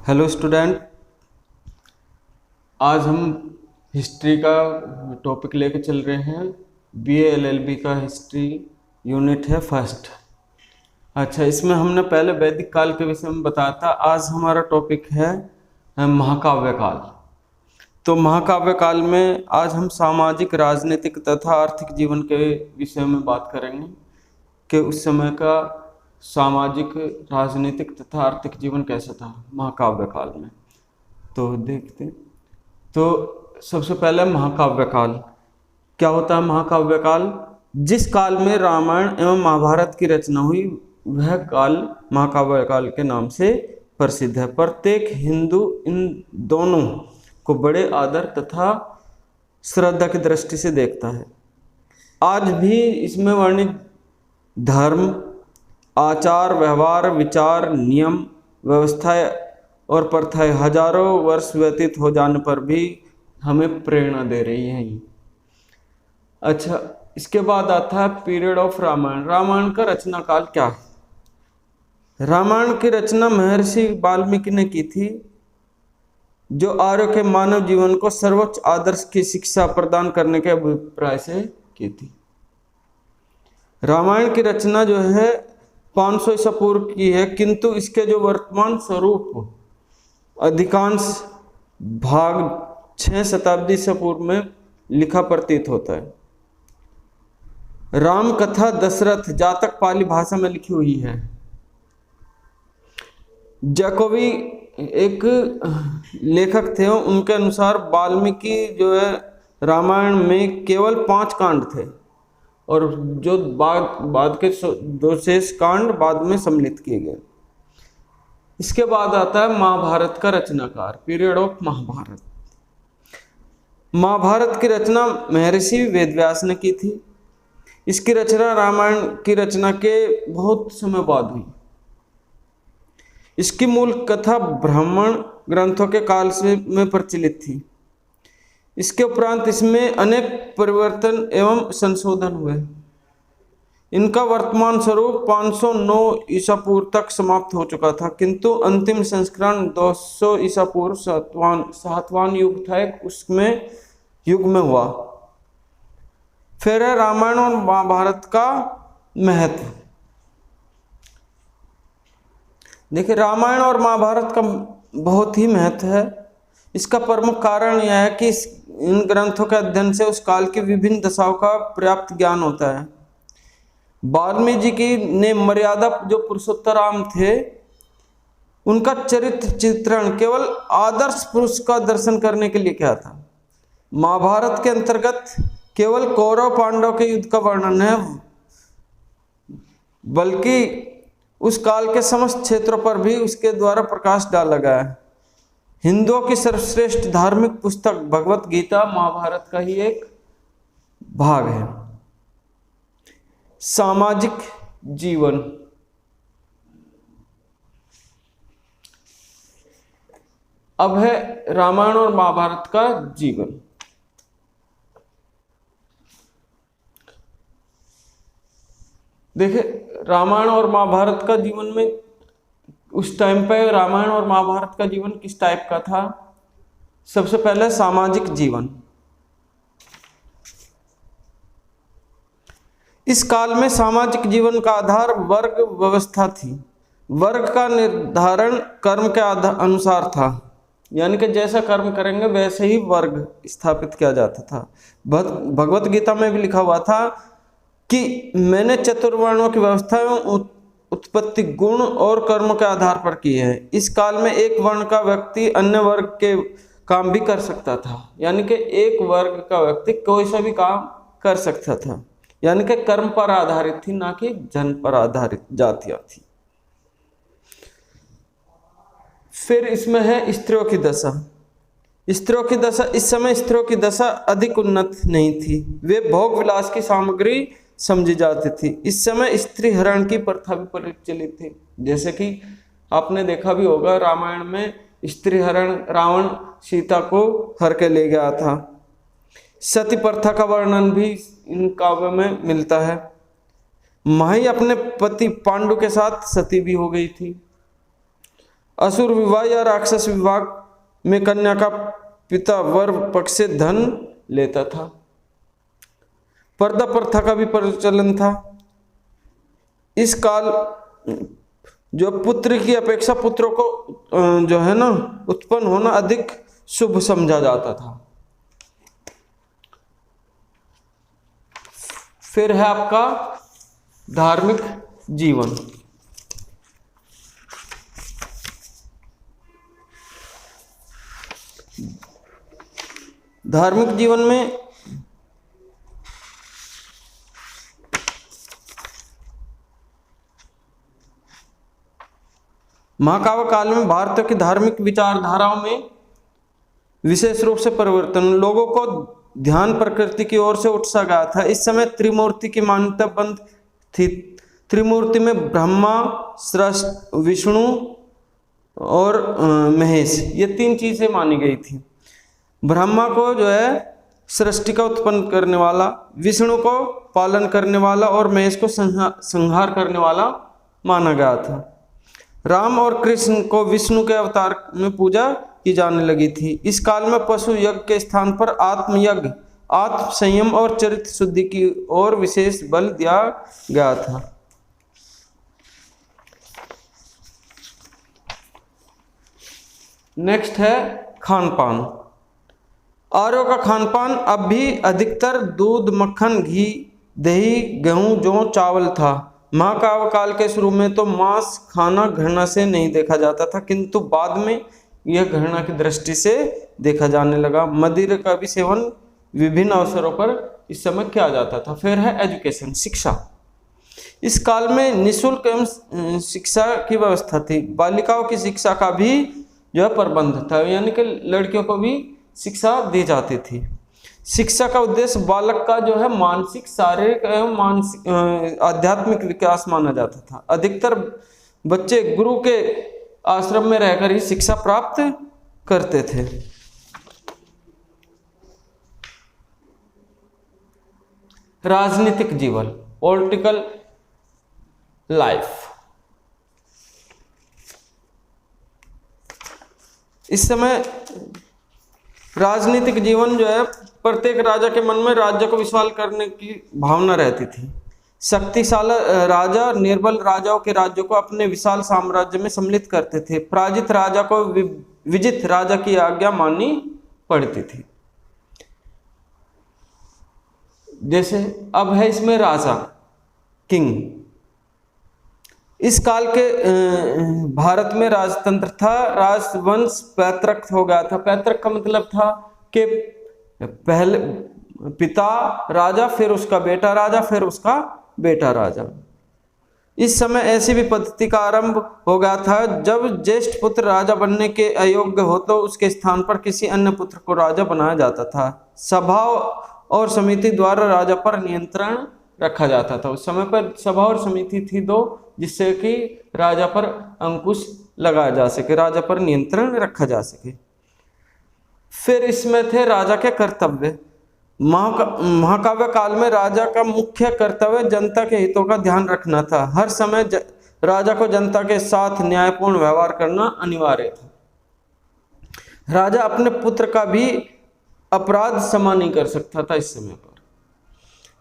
Hello student, आज हम history का टॉपिक लेके चल रहे हैं। बीए एलएलबी का हिस्ट्री यूनिट है फर्स्ट। अच्छा, इसमें हमने पहले वैदिक काल के विषय में बताया था। आज हमारा टॉपिक है महाकाव्य काल। तो महाकाव्य काल में आज हम सामाजिक, राजनीतिक तथा आर्थिक जीवन के विषय में बात करेंगे कि उस समय का सामाजिक, राजनीतिक तथा आर्थिक जीवन कैसा था महाकाव्य काल में। तो देखते हैं। तो सबसे पहले महाकाव्य काल क्या होता है। महाकाव्य काल जिस काल में रामायण एवं महाभारत की रचना हुई वह काल महाकाव्य काल के नाम से प्रसिद्ध है। प्रत्येक हिंदू इन दोनों को बड़े आदर तथा श्रद्धा की दृष्टि से देखता है। आज भी इसमें वर्णित धर्म, आचार, व्यवहार, विचार, नियम, व्यवस्थाएं और प्रथाएं हजारों वर्ष व्यतीत हो जाने पर भी हमें प्रेरणा दे रही हैं। अच्छा, इसके बाद आता है पीरियड ऑफ रामायण। रामायण का रचना काल क्या है। रामायण की रचना महर्षि वाल्मीकि ने की थी, जो आर्यों के मानव जीवन को सर्वोच्च आदर्श की शिक्षा प्रदान करने के अभिप्राय से की थी। रामायण की रचना जो है 500 ईसा पूर्व की है, किंतु इसके जो वर्तमान स्वरूप अधिकांश भाग 6 शताब्दी से पूर्व में लिखा प्रतीत होता है। राम कथा दशरथ जातक पाली भाषा में लिखी हुई है। जैकोबी एक लेखक थे, उनके अनुसार वाल्मीकि जो है रामायण में केवल 5 कांड थे और जो बाद के 2 शेष कांड बाद में सम्मिलित किए गए। इसके बाद आता है महाभारत का रचनाकार, पीरियड ऑफ महाभारत। महाभारत की रचना महर्षि वेदव्यास ने की थी। इसकी रचना रामायण की रचना के बहुत समय बाद हुई। इसकी मूल कथा ब्राह्मण ग्रंथों के काल से में प्रचलित थी। इसके उपरांत इसमें अनेक परिवर्तन एवं संशोधन हुए। इनका वर्तमान स्वरूप 509 ईसा पूर्व तक समाप्त हो चुका था, किंतु अंतिम संस्करण 200 ईसा पूर्व सातवां युग था, उसमें युग में हुआ। फिर है रामायण और महाभारत का महत्व। देखिए, रामायण और महाभारत का बहुत ही महत्व है। इसका प्रमुख कारण यह है कि इन ग्रंथों के अध्ययन से उस काल की विभिन्न दशाओं का पर्याप्त ज्ञान होता है। वाल्मीकि जी ने मर्यादा जो पुरुषोत्तराम थे उनका चरित्र चित्रण केवल आदर्श पुरुष का दर्शन करने के लिए किया था। महाभारत के अंतर्गत केवल कौरव पांडव के युद्ध का वर्णन है, बल्कि उस काल के समस्त क्षेत्रों पर भी उसके द्वारा प्रकाश डाला गया है। हिंदुओं की सर्वश्रेष्ठ धार्मिक पुस्तक भगवत गीता महाभारत का ही एक भाग है। सामाजिक जीवन। अब है रामायण और महाभारत का जीवन। देखिए, रामायण और महाभारत का जीवन में उस टाइम पे रामायण और महाभारत का जीवन किस टाइप का था। सबसे पहले सामाजिक जीवन। इस काल में सामाजिक जीवन का आधार वर्ग व्यवस्था थी। वर्ग का निर्धारण कर्म के अनुसार था, यानी कि जैसा कर्म करेंगे वैसे ही वर्ग स्थापित किया जाता था। भगवत गीता में भी लिखा हुआ था कि मैंने चतुर्वर्णों की व्यवस्था एवं उत्पत्ति गुण और कर्म के आधार पर की है। इस काल में एक वर्ण का व्यक्ति अन्य वर्ग के काम भी कर सकता था, यानी कि एक वर्ग का व्यक्ति कोई सा भी काम कर सकता था, यानी कि कर्म पर आधारित थी, ना कि जन पर आधारित जातियां थी। फिर इसमें है स्त्रियों की दशा। स्त्रियों की दशा, इस समय स्त्रियों की दशा अधिक उन्नत नहीं थी। वे भोग विलास की सामग्री समझी जाती थी। इस समय स्त्री हरण की प्रथा भी प्रचलित थी। जैसे कि आपने देखा भी होगा, रामायण में स्त्री हरण, रावण सीता को हर के ले गया था। सती प्रथा का वर्णन भी इन काव्यों में मिलता है। माही अपने पति पांडु के साथ सती भी हो गई थी। असुर विवाह या राक्षस विवाह में कन्या का पिता वर पक्ष से धन लेता था। पर्दा प्रथा का भी प्रचलन था। इस काल जो पुत्र की अपेक्षा पुत्रों को जो है ना उत्पन्न होना अधिक शुभ समझा जाता था। फिर है आपका धार्मिक जीवन। धार्मिक जीवन में महाकाव्य काल में भारत की धार्मिक विचारधाराओं में विशेष रूप से परिवर्तन, लोगों को ध्यान प्रकृति की ओर से उठा गया था। इस समय त्रिमूर्ति की मान्यता बंद थी। त्रिमूर्ति में ब्रह्मा, सृष्टि, विष्णु और महेश, ये तीन चीजें मानी गई थी। ब्रह्मा को जो है सृष्टि का उत्पन्न करने वाला, विष्णु को पालन करने वाला और महेश को संहार करने वाला माना गया था। राम और कृष्ण को विष्णु के अवतार में पूजा की जाने लगी थी। इस काल में पशु यज्ञ के स्थान पर आत्मयज्ञ, आत्म संयम और चरित्र शुद्धि की ओर विशेष बल दिया गया था। नेक्स्ट है खान पान। आर्यों का खान पान अब भी अधिकतर दूध, मक्खन, घी, दही, गेहूं, जौ, चावल था। महाकाव्य काल के शुरू में तो मांस खाना घृणा से नहीं देखा जाता था, किंतु बाद में यह घृणा की दृष्टि से देखा जाने लगा। मदिरा का भी सेवन विभिन्न अवसरों पर इस समय किया जाता था। फिर है एजुकेशन, शिक्षा। इस काल में निःशुल्क एवं शिक्षा की व्यवस्था थी। बालिकाओं की शिक्षा का भी जो है प्रबंध था, यानी कि लड़कियों को भी शिक्षा दी जाती थी। शिक्षा का उद्देश्य बालक का जो है मानसिक, शारीरिक एवं मानसिक आध्यात्मिक विकास माना जाता था। अधिकतर बच्चे गुरु के आश्रम में रहकर ही शिक्षा प्राप्त करते थे। राजनीतिक जीवन, पॉलिटिकल लाइफ। इस समय राजनीतिक जीवन जो है, प्रत्येक राजा के मन में राज्य को विशाल करने की भावना रहती थी। शक्तिशाली राजा निर्बल राजाओं के राज्यों को अपने विशाल साम्राज्य में सम्मिलित करते थे। पराजित राजा को विजित राजा की आज्ञा माननी पड़ती थी। जैसे अब है इसमें राजा, किंग। इस काल के भारत में राजतंत्र था। राजवंश पैतृक हो गया था। पैतृक का मतलब था कि पहले पिता राजा, फिर उसका बेटा राजा, फिर उसका बेटा राजा। इस समय ऐसी भी पद्धति का आरंभ हो गया था, जब ज्येष्ठ पुत्र राजा बनने के अयोग्य हो तो उसके स्थान पर किसी अन्य पुत्र को राजा बनाया जाता था। सभा और समिति द्वारा राजा पर नियंत्रण रखा जाता था। उस समय पर सभा और समिति थी दो, जिससे कि राजा पर अंकुश लगाया जा सके, राजा पर नियंत्रण रखा जा सके। फिर इसमें थे राजा के कर्तव्य। महाकाव्य काल में राजा का मुख्य कर्तव्य जनता के हितों का ध्यान रखना था। हर समय राजा को जनता के साथ न्यायपूर्ण व्यवहार करना अनिवार्य था। राजा अपने पुत्र का भी अपराध क्षमा नहीं कर सकता था इस समय पर।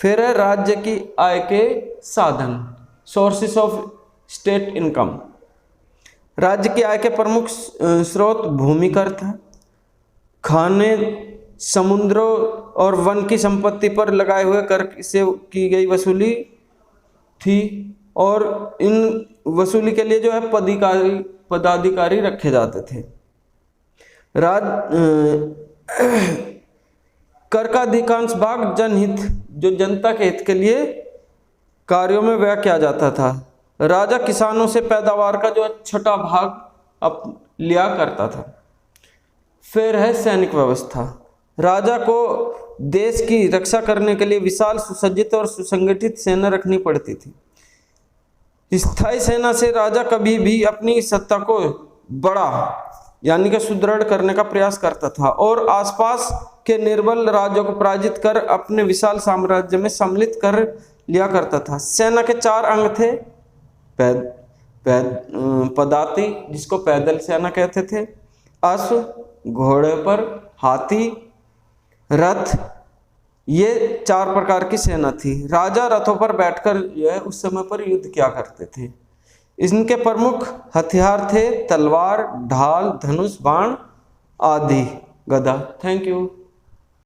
फिर है राज्य की आय के साधन, सोर्सेस ऑफ स्टेट इनकम। राज्य की आय के प्रमुख स्रोत भूमि कर था। खाने, समुद्रों और वन की संपत्ति पर लगाए हुए कर से की गई वसूली थी, और इन वसूली के लिए जो है पदाधिकारी रखे जाते थे। कर का अधिकांश भाग जनहित, जो जनता के हित के लिए कार्यों में व्यय किया जाता था। राजा किसानों से पैदावार का जो छठा भाग लिया करता था। फिर है सैनिक व्यवस्था। राजा को देश की रक्षा करने के लिए विशाल सुसज्जित और सुसंगठित सेना रखनी पड़ती थी। स्थायी सेना से राजा कभी भी अपनी सत्ता को बड़ा यानी कि सुदृढ़ करने का प्रयास करता था और आसपास के निर्बल राज्यों को पराजित कर अपने विशाल साम्राज्य में सम्मिलित कर लिया करता था। सेना के 4 अंग थे। पदाती जिसको पैदल सेना कहते थे, अश्व घोड़े पर, हाथी, रथ, ये 4 प्रकार की सेना थी। राजा रथों पर बैठकर यह उस समय पर युद्ध किया करते थे। इनके प्रमुख हथियार थे तलवार, ढाल, धनुष, बाण आदि, गदा। Thank you.